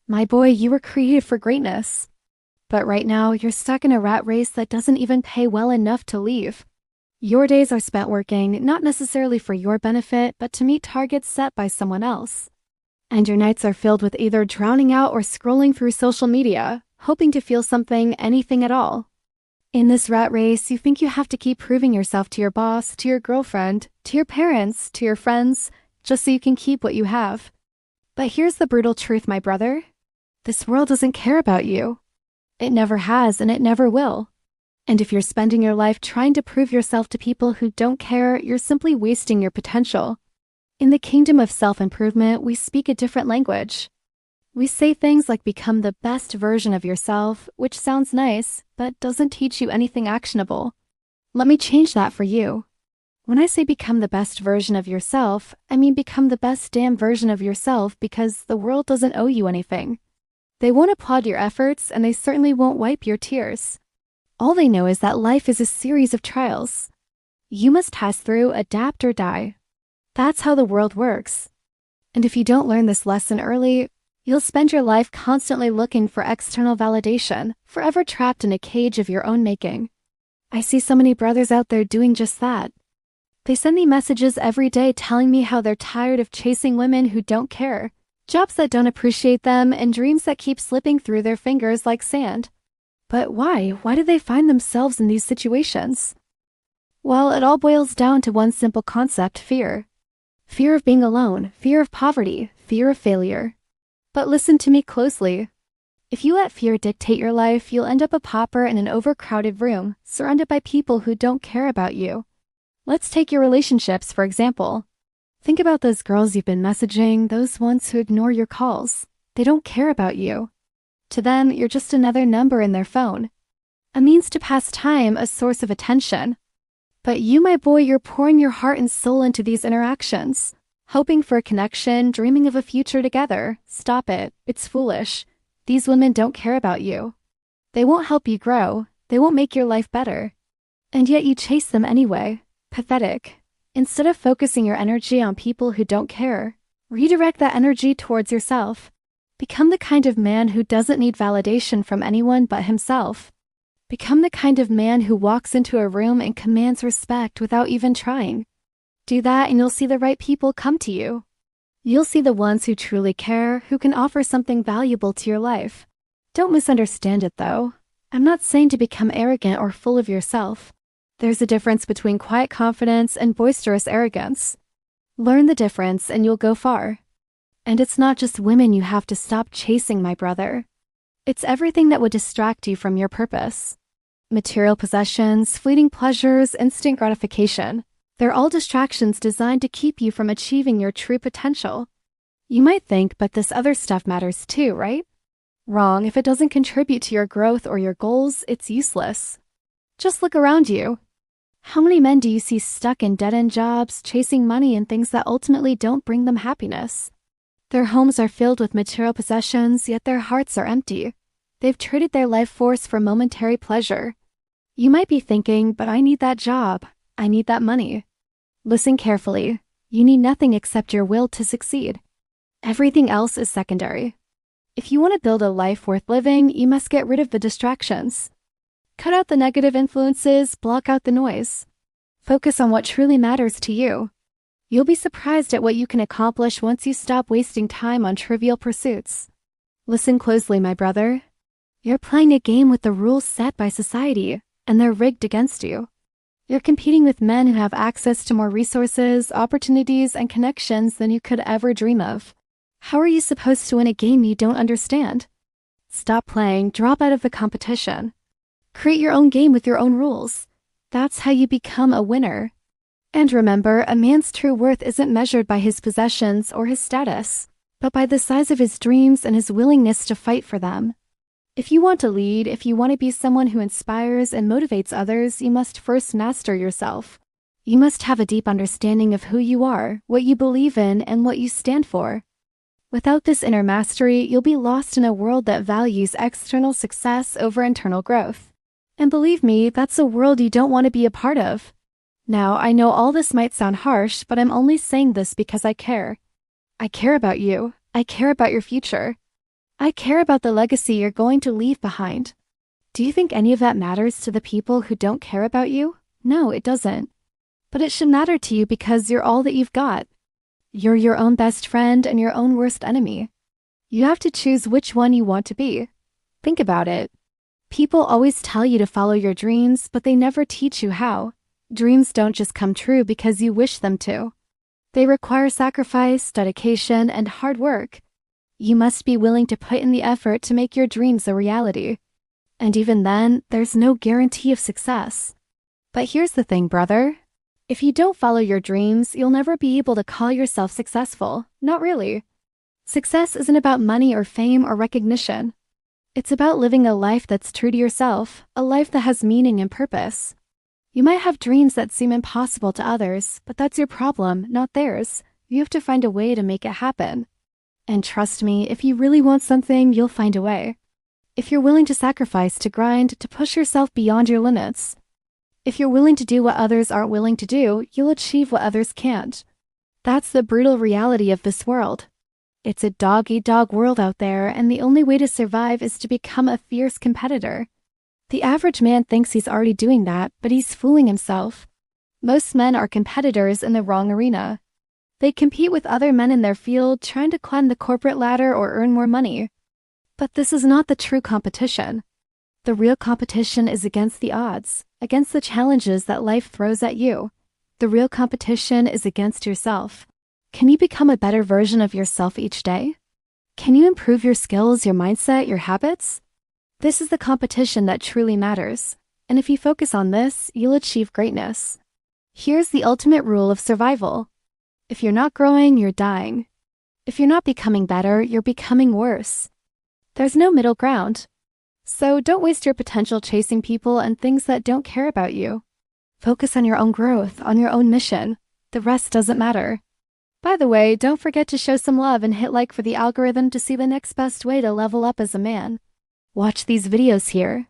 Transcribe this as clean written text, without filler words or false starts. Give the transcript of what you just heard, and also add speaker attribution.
Speaker 1: My boy, you were created for greatness. But right now, you're stuck in a rat race that doesn't even pay well enough to leave. Your days are spent working, not necessarily for your benefit, but to meet targets set by someone else. And your nights are filled with either drowning out or scrolling through social media, hoping to feel something, anything at all. In this rat race, you think you have to keep proving yourself to your boss, to your girlfriend, to your parents, to your friends, just so you can keep what you have. But here's the brutal truth, my brother. This world doesn't care about you. It never has, and it never will. And if you're spending your life trying to prove yourself to people who don't care, you're simply wasting your potential. In the kingdom of self-improvement, we speak a different language. We say things like become the best version of yourself, which sounds nice, but doesn't teach you anything actionable. Let me change that for you. When I say become the best version of yourself, I mean become the best damn version of yourself because the world doesn't owe you anything. They won't applaud your efforts, and they certainly won't wipe your tears. All they know is that life is a series of trials. You must pass through, adapt, or die. That's how the world works. And if you don't learn this lesson early, you'll spend your life constantly looking for external validation, forever trapped in a cage of your own making. I see so many brothers out there doing just that. They send me messages every day telling me how they're tired of chasing women who don't care, jobs that don't appreciate them, and dreams that keep slipping through their fingers like sand. But why? Why do they find themselves in these situations? Well, it all boils down to one simple concept: fear. Fear of being alone, fear of poverty, fear of failure. But listen to me closely. If you let fear dictate your life, you'll end up a pauper in an overcrowded room, surrounded by people who don't care about you. Let's take your relationships, for example. Think about those girls you've been messaging, those ones who ignore your calls. They don't care about you. To them, you're just another number in their phone. A means to pass time, a source of attention. But you, my boy, you're pouring your heart and soul into these interactions, hoping for a connection, dreaming of a future together. Stop it. It's foolish. These women don't care about you. They won't help you grow. They won't make your life better. And yet you chase them anyway. Pathetic. Instead of focusing your energy on people who don't care, redirect that energy towards yourself. Become the kind of man who doesn't need validation from anyone but himself. Become the kind of man who walks into a room and commands respect without even trying. Do that and you'll see the right people come to you. You'll see the ones who truly care, who can offer something valuable to your life. Don't misunderstand it though. I'm not saying to become arrogant or full of yourself. There's a difference between quiet confidence and boisterous arrogance. Learn the difference and you'll go far. And it's not just women you have to stop chasing, my brother. It's everything that would distract you from your purpose. Material possessions, fleeting pleasures, instant gratification. They're all distractions designed to keep you from achieving your true potential. You might think, but this other stuff matters too, right? Wrong. If it doesn't contribute to your growth or your goals, it's useless. Just look around you. How many men do you see stuck in dead-end jobs, chasing money and things that ultimately don't bring them happiness? Their homes are filled with material possessions, yet their hearts are empty. They've traded their life force for momentary pleasure. You might be thinking, but I need that job. I need that money. Listen carefully. You need nothing except your will to succeed. Everything else is secondary. If you want to build a life worth living, you must get rid of the distractions. Cut out the negative influences, block out the noise. Focus on what truly matters to you. You'll be surprised at what you can accomplish once you stop wasting time on trivial pursuits. Listen closely, my brother. You're playing a game with the rules set by society, and they're rigged against you. You're competing with men who have access to more resources, opportunities, and connections than you could ever dream of. How are you supposed to win a game you don't understand? Stop playing, drop out of the competition. Create your own game with your own rules. That's how you become a winner. And remember, a man's true worth isn't measured by his possessions or his status, but by the size of his dreams and his willingness to fight for them. If you want to lead, if you want to be someone who inspires and motivates others, you must first master yourself. You must have a deep understanding of who you are, what you believe in, and what you stand for. Without this inner mastery, you'll be lost in a world that values external success over internal growth. And believe me, that's a world you don't want to be a part of. Now, I know all this might sound harsh, but I'm only saying this because I care. I care about you. I care about your future. I care about the legacy you're going to leave behind. Do you think any of that matters to the people who don't care about you? No, it doesn't. But it should matter to you because you're all that you've got. You're your own best friend and your own worst enemy. You have to choose which one you want to be. Think about it. People always tell you to follow your dreams, but they never teach you how. Dreams don't just come true because you wish them to. They require sacrifice, dedication, and hard work. You must be willing to put in the effort to make your dreams a reality. And even then, there's no guarantee of success. But here's the thing, brother. If you don't follow your dreams, you'll never be able to call yourself successful. Not really. Success isn't about money or fame or recognition. It's about living a life that's true to yourself, a life that has meaning and purpose. You might have dreams that seem impossible to others, but that's your problem, not theirs. You have to find a way to make it happen. And trust me, if you really want something, you'll find a way. If you're willing to sacrifice, to grind, to push yourself beyond your limits. If you're willing to do what others aren't willing to do, you'll achieve what others can't. That's the brutal reality of this world. It's a dog-eat-dog world out there, and the only way to survive is to become a fierce competitor. The average man thinks he's already doing that, but he's fooling himself. Most men are competitors in the wrong arena. They compete with other men in their field, trying to climb the corporate ladder or earn more money. But this is not the true competition. The real competition is against the odds, against the challenges that life throws at you. The real competition is against yourself. Can you become a better version of yourself each day? Can you improve your skills, your mindset, your habits? This is the competition that truly matters. And if you focus on this, you'll achieve greatness. Here's the ultimate rule of survival. If you're not growing, you're dying. If you're not becoming better, you're becoming worse. There's no middle ground. So don't waste your potential chasing people and things that don't care about you. Focus on your own growth, on your own mission. The rest doesn't matter. By the way, don't forget to show some love and hit like for the algorithm to see the next best way to level up as a man. Watch these videos here.